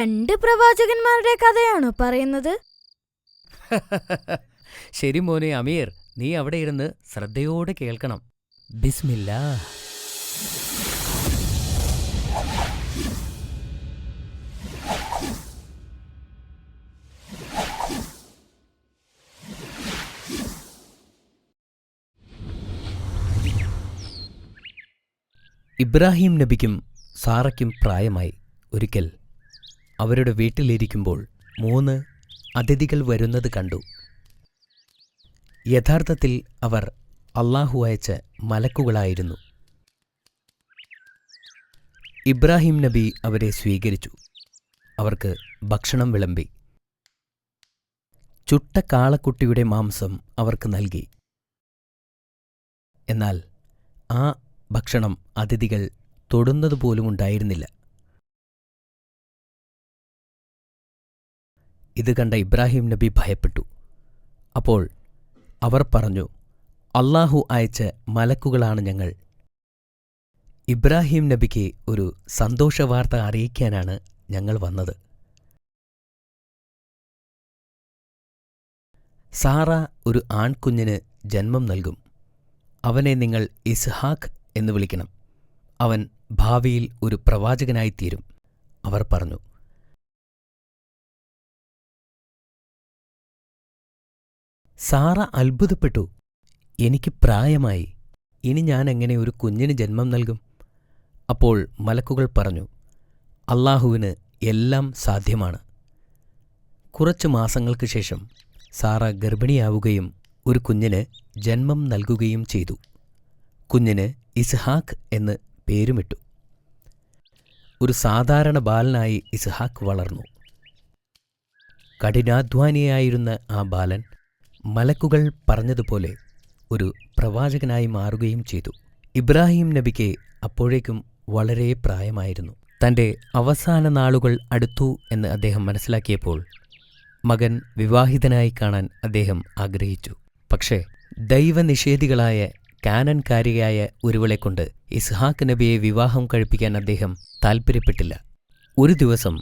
രണ്ട് പ്രവാചകന്മാരുടെ കഥയാണോ പറയുന്നത്? ശരി മോനെ അമീർ, നീ അവിടെ ഇരുന്ന് ശ്രദ്ധയോടെ കേൾക്കണം. ബിസ്മില്ലാ. ഇബ്രാഹിം നബിക്കും സാറയ്ക്കും പ്രായമായി. ഒരിക്കൽ അവരുടെ വീട്ടിലിരിക്കുമ്പോൾ 3 അതിഥികൾ വരുന്നത് കണ്ടു. യഥാർത്ഥത്തിൽ അവർ അള്ളാഹു അയച്ച മലക്കുകളായിരുന്നു. ഇബ്രാഹിം നബി അവരെ സ്വീകരിച്ചു. അവർക്ക് ഭക്ഷണം വിളമ്പി. ചുട്ട കാളക്കുട്ടിയുടെ മാംസം അവർക്ക് നൽകി. എന്നാൽ ആ ഭക്ഷണം അതിഥികൾ തൊടുന്നതുപോലുമുണ്ടായിരുന്നില്ല. ഇത് കണ്ട ഇബ്രാഹിം നബി ഭയപ്പെട്ടു. അപ്പോൾ അവർ പറഞ്ഞു, അള്ളാഹു അയച്ച മലക്കുകളാണ് ഞങ്ങൾ. ഇബ്രാഹിം നബിക്ക് ഒരു സന്തോഷവാർത്ത അറിയിക്കാനാണ് ഞങ്ങൾ വന്നത്. സാറ ഒരു ആൺകുഞ്ഞിന് ജന്മം നൽകും. അവനെ നിങ്ങൾ ഇസ്ഹാഖ് എന്ന് വിളിക്കണം. അവൻ ഭാവിയിൽ ഒരു പ്രവാചകനായിത്തീരും. അവർ പറഞ്ഞു. സാറ അത്ഭുതപ്പെട്ടു. എനിക്ക് പ്രായമായി, ഇനി ഞാൻ എങ്ങനെ ഒരു കുഞ്ഞിന് ജന്മം നൽകും? അപ്പോൾ മലക്കുകൾ പറഞ്ഞു, അള്ളാഹുവിന് എല്ലാം സാധ്യമാണ്. കുറച്ചു മാസങ്ങൾക്ക് ശേഷം സാറ ഗർഭിണിയാവുകയും ഒരു കുഞ്ഞിന് ജന്മം നൽകുകയും ചെയ്തു. കുഞ്ഞിന് ഇസ്ഹാഖ് എന്ന് പേരുമിട്ടു. ഒരു സാധാരണ ബാലനായി ഇസ്ഹാഖ് വളർന്നു. കഠിനാധ്വാനിയായിരുന്ന ആ ബാലൻ മലക്കുകൾ പറഞ്ഞതുപോലെ ഒരു പ്രവാചകനായി മാറുകയും ചെയ്തു. ഇബ്രാഹിം നബിക്ക് അപ്പോഴേക്കും വളരെ പ്രായമായിരുന്നു. തൻ്റെ അവസാന നാളുകൾ അടുത്തു എന്ന് അദ്ദേഹം മനസ്സിലാക്കിയപ്പോൾ മകൻ വിവാഹിതനായി കാണാൻ അദ്ദേഹം ആഗ്രഹിച്ചു. പക്ഷേ ദൈവനിഷേധികളായ കാനൻകാരിയായ ഒരുവളെക്കൊണ്ട് ഇസ്ഹാഖ് നബിയെ വിവാഹം കഴിപ്പിക്കാൻ അദ്ദേഹം താൽപ്പര്യപ്പെട്ടില്ല. ഒരു ദിവസം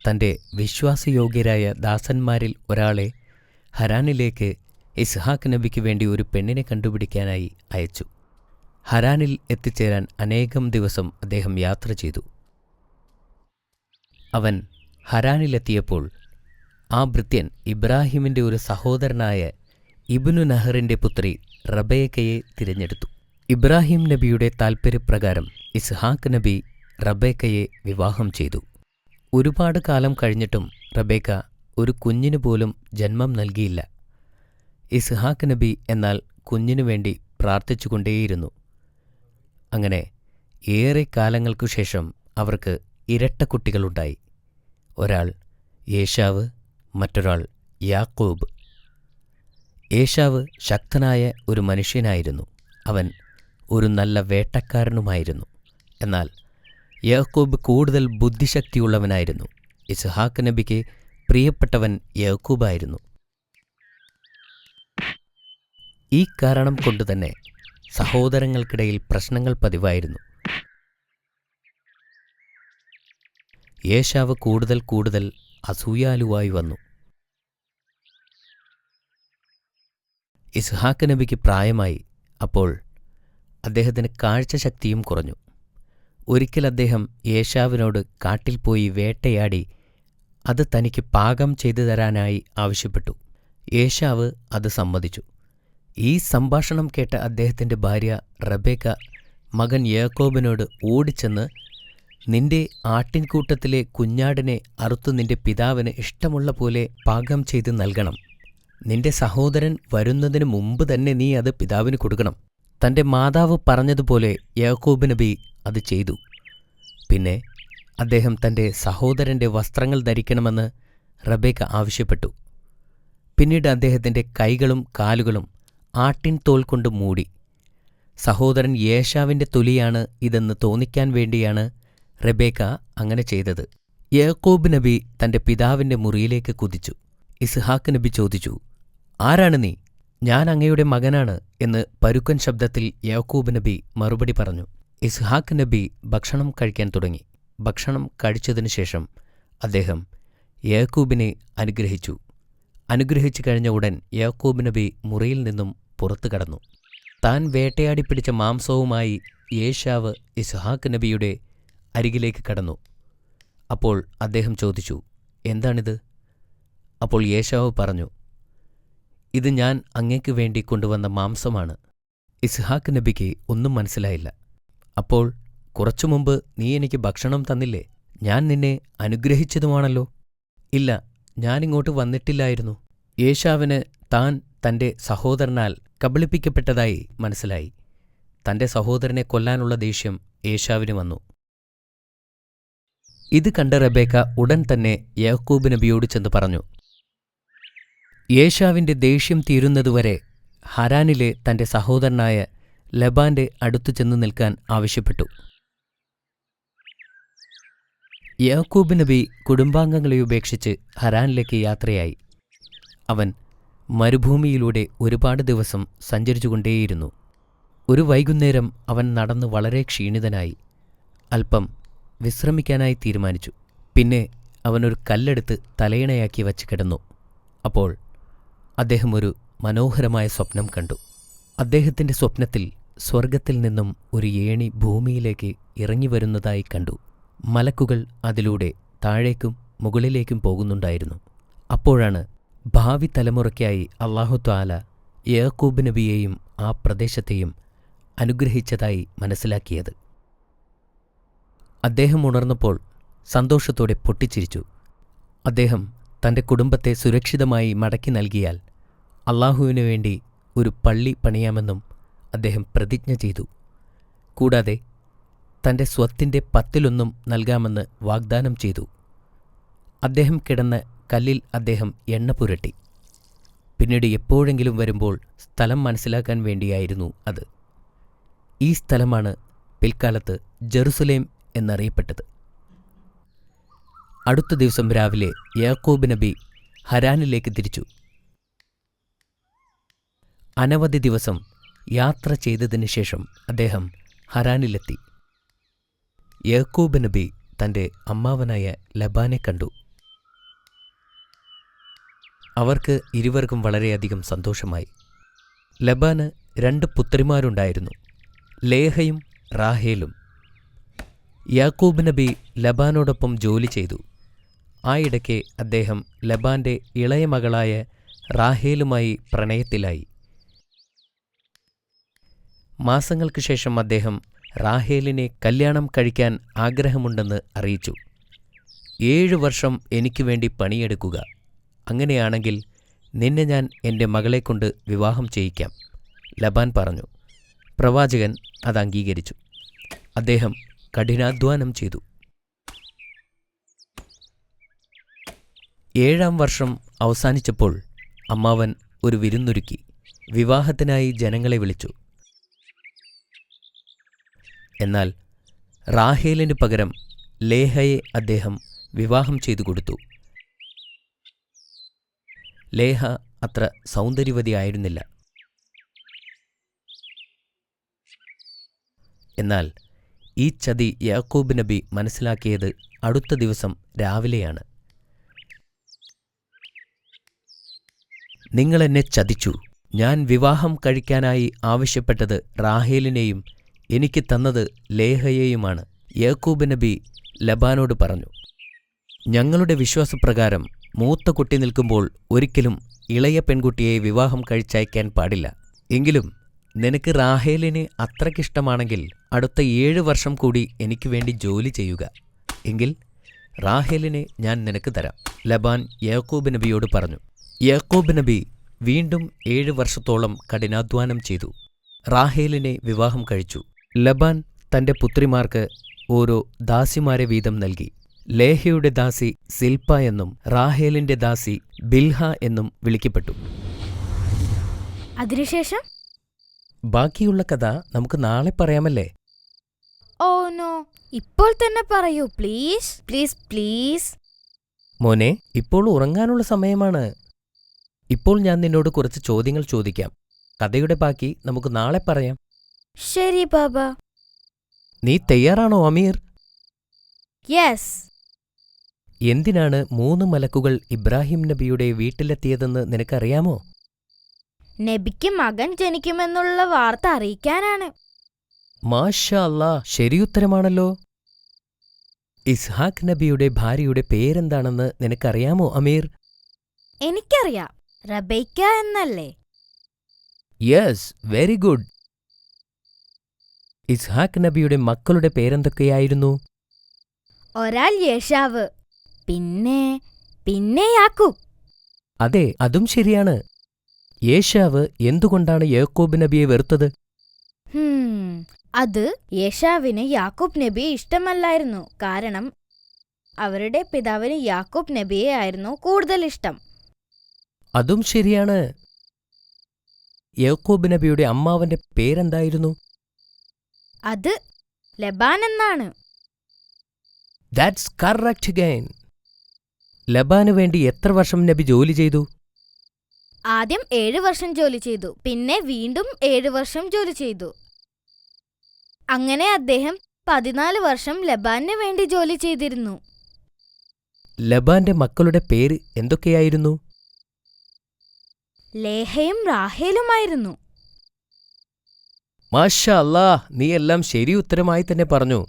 തൻ്റെ വിശ്വാസയോഗ്യരായ ദാസന്മാരിൽ ഒരാളെ ഹരാനിലേക്ക് ഇസ്ഹാഖ് നബിക്ക് വേണ്ടി ഒരു പെണ്ണിനെ കണ്ടുപിടിക്കാനായി അയച്ചു. ഹരാനിൽ എത്തിച്ചേരാൻ അനേകം ദിവസം അദ്ദേഹം യാത്ര ചെയ്തു. അവൻ ഹരാനിലെത്തിയപ്പോൾ ആ ഭൃത്യൻ ഇബ്രാഹിമിൻ്റെ ഒരു സഹോദരനായ ഇബ്നു നഹറിൻ്റെ പുത്രി റബേക്കയെ തിരഞ്ഞെടുത്തു. ഇബ്രാഹിം നബിയുടെ താൽപ്പര്യപ്രകാരം ഇസ്ഹാഖ് നബി റബേക്കയെ വിവാഹം ചെയ്തു. ഒരുപാട് കാലം കഴിഞ്ഞിട്ടും റബേക്ക ഒരു കുഞ്ഞിനു പോലും ജന്മം നൽകിയില്ല. ഇസ്ഹാഖ് നബി എന്നാൽ കുഞ്ഞിനു വേണ്ടി പ്രാർത്ഥിച്ചുകൊണ്ടേയിരുന്നു. അങ്ങനെ ഏറെ കാലങ്ങൾക്കു ശേഷം അവർക്ക് ഇരട്ടക്കുട്ടികളുണ്ടായി. ഒരാൾ ഏശാവ്, മറ്റൊരാൾ യാക്കോബ്. ഏശാവ് ശക്തനായ ഒരു മനുഷ്യനായിരുന്നു. അവൻ ഒരു നല്ല വേട്ടക്കാരനുമായിരുന്നു. എന്നാൽ യാക്കോബ് കൂടുതൽ ബുദ്ധിശക്തിയുള്ളവനായിരുന്നു. ഇസ്ഹാഖ് നബിക്ക് പ്രിയപ്പെട്ടവൻ യാക്കൂബായിരുന്നു. ഈ കാരണം കൊണ്ടുതന്നെ സഹോദരങ്ങൾക്കിടയിൽ പ്രശ്നങ്ങൾ പതിവായിരുന്നു. ഏശാവ് കൂടുതൽ അസൂയാലുവായി വന്നു. ഇസ്ഹാഖ് നബിക്ക് പ്രായമായി. അപ്പോൾ അദ്ദേഹത്തിന് കാഴ്ചശക്തിയും കുറഞ്ഞു. ഒരിക്കൽ അദ്ദേഹം ഏശാവിനോട് കാട്ടിൽ പോയി വേട്ടയാടി അത് തനിക്ക് പാകം ചെയ്തു തരാനായി ആവശ്യപ്പെട്ടു. ഏശാവ് അത് സമ്മതിച്ചു. ഈ സംഭാഷണം കേട്ട അദ്ദേഹത്തിൻ്റെ ഭാര്യ റബേക്ക മകൻ യാക്കോബിനോട് ഓടിച്ചെന്ന്, നിന്റെ ആട്ടിൻകൂട്ടത്തിലെ കുഞ്ഞാടിനെ അറുത്തു നിന്റെ പിതാവിന് ഇഷ്ടമുള്ള പോലെ പാകം ചെയ്ത് നൽകണം. നിന്റെ സഹോദരൻ വരുന്നതിന് മുമ്പ് തന്നെ നീ അത് പിതാവിന് കൊടുക്കണം. തൻ്റെ മാതാവ് പറഞ്ഞതുപോലെ യാക്കോബ് നബി അത് ചെയ്തു. പിന്നെ അദ്ദേഹം തൻ്റെ സഹോദരൻ്റെ വസ്ത്രങ്ങൾ ധരിക്കണമെന്ന് റബേക്ക ആവശ്യപ്പെട്ടു. പിന്നീട് അദ്ദേഹത്തിൻ്റെ കൈകളും കാലുകളും ആട്ടിൻ തോൽ കൊണ്ട് മൂടി. സഹോദരൻ ഏശാവിൻ്റെ തൊലിയാണ് ഇതെന്ന് തോന്നിക്കാൻ വേണ്ടിയാണ് റബേക്ക അങ്ങനെ ചെയ്തത്. യാക്കോബ് നബി തൻ്റെ പിതാവിൻ്റെ മുറിയിലേക്ക് കുതിച്ചു. ഇസ്ഹാഖ് നബി ചോദിച്ചു, ആരാണ് നീ? ഞാൻ അങ്ങയുടെ മകനാണ് എന്ന് പരുക്കൻ ശബ്ദത്തിൽ യാക്കൂബ് നബി മറുപടി പറഞ്ഞു. ഇസ്ഹാഖ് നബി ഭക്ഷണം കഴിക്കാൻ തുടങ്ങി. ഭക്ഷണം കഴിച്ചതിനു ശേഷം അദ്ദേഹം യാക്കൂബിനെ അനുഗ്രഹിച്ചു. അനുഗ്രഹിച്ചു കഴിഞ്ഞ ഉടൻ യാക്കൂബ് നബി മുറിയിൽ നിന്നും പുറത്തു കടന്നു. താൻ വേട്ടയാടിപ്പിടിച്ച മാംസവുമായി ഏശാവ് ഇസ്ഹാക്ക് നബിയുടെ അരികിലേക്ക് കടന്നു. അപ്പോൾ അദ്ദേഹം ചോദിച്ചു, എന്താണിത്? അപ്പോൾ ഏശാവ് പറഞ്ഞു, ഇത് ഞാൻ അങ്ങേക്ക് വേണ്ടി കൊണ്ടുവന്ന മാംസമാണ്. ഇസ്ഹാക്ക് നബിക്ക് ഒന്നും മനസ്സിലായില്ല. അപ്പോൾ കുറച്ചു മുമ്പ് നീ എനിക്ക് ഭക്ഷണം തന്നില്ലേ? ഞാൻ നിന്നെ അനുഗ്രഹിച്ചതുമാണല്ലോ. ഇല്ല, ഞാനിങ്ങോട്ട് വന്നിട്ടില്ലായിരുന്നു. ഏശാവിന് താൻ തന്റെ സഹോദരനാൽ കബളിപ്പിക്കപ്പെട്ടതായി മനസ്സിലായി. തന്റെ സഹോദരനെ കൊല്ലാനുള്ള ദേഷ്യം ഏശാവിന് വന്നു. ഇത് കണ്ട റെബേക്ക ഉടൻ തന്നെ യാക്കൂബ് നബിയോട് ചെന്ന് പറഞ്ഞു, ഏശാവിന്റെ ദേഷ്യം തീരുന്നതുവരെ ഹരാനിലെ തന്റെ സഹോദരനായ ലബാന്റെ അടുത്തു ചെന്നു നിൽക്കാൻ ആവശ്യപ്പെട്ടു. യാക്കൂബ് നബി കുടുംബാംഗങ്ങളെ ഉപേക്ഷിച്ച് ഹരാനിലേക്ക് യാത്രയായി. അവൻ മരുഭൂമിയിലൂടെ ഒരുപാട് ദിവസം സഞ്ചരിച്ചുകൊണ്ടേയിരുന്നു. ഒരു വൈകുന്നേരം അവൻ നടന്നു വളരെ ക്ഷീണിതനായി. അല്പം വിശ്രമിക്കാനായി തീരുമാനിച്ചു. പിന്നെ അവനൊരു കല്ലെടുത്ത് തലയിണയാക്കി വച്ച് കിടന്നു. അപ്പോൾ അദ്ദേഹം ഒരു മനോഹരമായ സ്വപ്നം കണ്ടു. അദ്ദേഹത്തിന്റെ സ്വപ്നത്തിൽ സ്വർഗത്തിൽ നിന്നും ഒരു ഏണി ഭൂമിയിലേക്ക് ഇറങ്ങിവരുന്നതായി കണ്ടു. മലക്കുകൾ അതിലൂടെ താഴേക്കും മുകളിലേക്കും പോകുന്നുണ്ടായിരുന്നു. അപ്പോഴാണ് ഭാവി തലമുറയ്ക്കായി അല്ലാഹു തആല യാക്കൂബ് നബിയെയും ആ പ്രദേശത്തെയും അനുഗ്രഹിച്ചതായി മനസ്സിലാക്കിയത്. അദ്ദേഹം ഉണർന്നപ്പോൾ സന്തോഷത്തോടെ പൊട്ടിച്ചിരിച്ചു. അദ്ദേഹം തന്റെ കുടുംബത്തെ സുരക്ഷിതമായി മടക്കി നൽകിയാൽ അല്ലാഹുവിനു വേണ്ടി ഒരു പള്ളി പണിയാമെന്നും അദ്ദേഹം പ്രതിജ്ഞ ചെയ്തു. കൂടാതെ തന്റെ സ്വത്തിന്റെ 10 നൽകാമെന്ന് വാഗ്ദാനം ചെയ്തു. അദ്ദേഹം കിടന്ന കല്ലിൽ അദ്ദേഹം എണ്ണ പുരട്ടി. പിന്നീട് എപ്പോഴെങ്കിലും വരുമ്പോൾ സ്ഥലം മനസ്സിലാക്കാൻ വേണ്ടിയായിരുന്നു അത്. ഈ സ്ഥലമാണ് പിൽക്കാലത്ത് ജെറുസലേം എന്നറിയപ്പെട്ടത്. അടുത്ത ദിവസം രാവിലെ യാക്കൂബ് നബി ഹരാനിലേക്ക് തിരിച്ചു. അനവധി ദിവസം യാത്ര ചെയ്തതിനു ശേഷം അദ്ദേഹം ഹരാനിലെത്തി. യാക്കൂബ് നബി തന്റെ അമ്മാവനായ ലബാനെ കണ്ടു. അവർക്ക് ഇരുവർക്കും വളരെയധികം സന്തോഷമായി. ലബാന് 2 പുത്രിമാരുണ്ടായിരുന്നു, ലേഹയും റാഹേലും. യാക്കൂബ് നബി ലബാനോടൊപ്പം ജോലി ചെയ്തു. ആ ഇടയ്ക്ക് അദ്ദേഹം ലബാന്റെ ഇളയ മകളായ റാഹേലുമായി പ്രണയത്തിലായി. മാസങ്ങൾക്ക് ശേഷം അദ്ദേഹം റാഹേലിനെ കല്യാണം കഴിക്കാൻ ആഗ്രഹമുണ്ടെന്ന് അറിയിച്ചു. 7 വർഷം എനിക്ക് വേണ്ടി പണിയെടുക്കുക, അങ്ങനെയാണെങ്കിൽ നിന്നെ ഞാൻ എൻ്റെ മകളെക്കൊണ്ട് വിവാഹം ചെയ്യിക്കാം, ലബാൻ പറഞ്ഞു. പ്രവാചകൻ അത് അംഗീകരിച്ചു. അദ്ദേഹം കഠിനാധ്വാനം ചെയ്തു. 7-ാം വർഷം അവസാനിച്ചപ്പോൾ അമ്മാവൻ ഒരു വിരുന്നൊരുക്കി. വിവാഹത്തിനായി ജനങ്ങളെ വിളിച്ചു. എന്നാൽ റാഹേലിന് പകരം ലേഹയെ അദ്ദേഹം വിവാഹം ചെയ്തു കൊടുത്തു. ലേഹ അത്ര സൗന്ദര്യവതിയായിരുന്നില്ല. എന്നാൽ ഈ ചതി യാക്കൂബ് നബി മനസ്സിലാക്കിയത് അടുത്ത ദിവസം രാവിലെയാണ്. നിങ്ങളെന്നെ ചതിച്ചു. ഞാൻ വിവാഹം കഴിക്കാനായി ആവശ്യപ്പെട്ടത് റാഹേലിനെയും എനിക്ക് തന്നത് ലേഹയെയുമാണ്. യാക്കൂബ് നബി ലബാനോട് പറഞ്ഞു, ഞങ്ങളുടെ വിശ്വാസപ്രകാരം മൂത്ത കുട്ടി നിൽക്കുമ്പോൾ ഒരിക്കലും ഇളയ പെൺകുട്ടിയെ വിവാഹം കഴിച്ചയക്കാൻ പാടില്ല. എങ്കിലും നിനക്ക് റാഹേലിനെ അത്രയ്ക്കിഷ്ടമാണെങ്കിൽ അടുത്ത 7 വർഷം കൂടി എനിക്ക് വേണ്ടി ജോലി ചെയ്യുക. എങ്കിൽ റാഹേലിനെ ഞാൻ നിനക്ക് തരാം, ലബാൻ യാക്കൂബ് നബിയോട് പറഞ്ഞു. യാക്കൂബ് നബി വീണ്ടും 7 വർഷത്തോളം കഠിനാധ്വാനം ചെയ്തു. റാഹേലിനെ വിവാഹം കഴിച്ചു. ലബാൻ തന്റെ പുത്രിമാർക്ക് ഓരോ ദാസിമാരെ വീതം നൽകി. ലേഹയുടെ ദാസി സിൽപ്പ എന്നും റാഹേലിന്റെ ദാസി ബിൽഹ എന്നും വിളിക്കപ്പെട്ടു. അതിനുശേഷം ബാക്കിയുള്ള കഥ നമുക്ക് നാളെ പറയാമല്ലേ? ഓ നോ, ഇപ്പോൾ തന്നെ പറയൂ പ്ലീസ് പ്ലീസ് പ്ലീസ്. മോനെ, ഇപ്പോൾ ഉറങ്ങാനുള്ള സമയമാണ്. ഇപ്പോൾ ഞാൻ നിന്നോട് കുറച്ച് ചോദ്യങ്ങൾ ചോദിക്കാം. കഥയുടെ ബാക്കി നമുക്ക് നാളെ പറയാം. ശരി ബാബ. നീ തയ്യാറാണോ അമീർ? യെസ്. എന്തിനാണ് 3 മലക്കുകൾ ഇബ്രാഹിം നബിയുടെ വീട്ടിലെത്തിയതെന്ന് നിനക്കറിയാമോ? നബിക്ക് മകൻ ജനിക്കുമെന്നുള്ള വാർത്ത അറിയിക്കാനാണ്. മാഷാ അല്ലാ, ശരിയുത്തരമാണല്ലോ. ഇസ്ഹാഖ് നബിയുടെ ഭാര്യയുടെ പേരെന്താണെന്ന് നിനക്കറിയാമോ അമീർ? എനിക്കറിയാം, റബൈക്ക എന്നല്ലേ? Yes, very good. ഇസ്ഹാഖ് നബിയുടെ മക്കളുടെ പേരെന്തൊക്കെയായിരുന്നു? ഒരാൾ യേശാവ്, പിന്നെ യാക്കൂബ്. അതെ, അതും ശരിയാണ്. യേശാവ് എന്തുകൊണ്ടാണ് യാക്കോബ് നബിയെ വെറുത്തത്? അത് യേശാവിന് യാക്കൂബ് നബിയെ ഇഷ്ടമല്ലായിരുന്നു. കാരണം അവരുടെ പിതാവിന് യാക്കൂബ് നബിയെ ആയിരുന്നു കൂടുതൽ ഇഷ്ടം. അതും ശരിയാണ്. യാക്കോബ് നബിയുടെ അമ്മാവന്റെ പേരെന്തായിരുന്നു? അത് ലബാൻ എന്നാണ്. That's correct again. ലബാനു വേണ്ടി എത്ര വർഷം നബി ജോലി ചെയ്തു? ആദ്യം 7 വർഷം ജോലി ചെയ്തു, പിന്നെ വീണ്ടും 7 വർഷം ജോലി ചെയ്തു. അങ്ങനെ അദ്ദേഹം 14 വർഷം ലബാനു വേണ്ടി ജോലി ചെയ്തിരുന്നു. ലബാന്റെ മക്കളുടെ പേര് എന്തൊക്കെയായിരുന്നു? ലേഹയും റാഹേലുമായിരുന്നു. മാഷാ അല്ലാ, നീ എല്ലാം ശരി ഉത്തരമായി തന്നെ പറഞ്ഞു.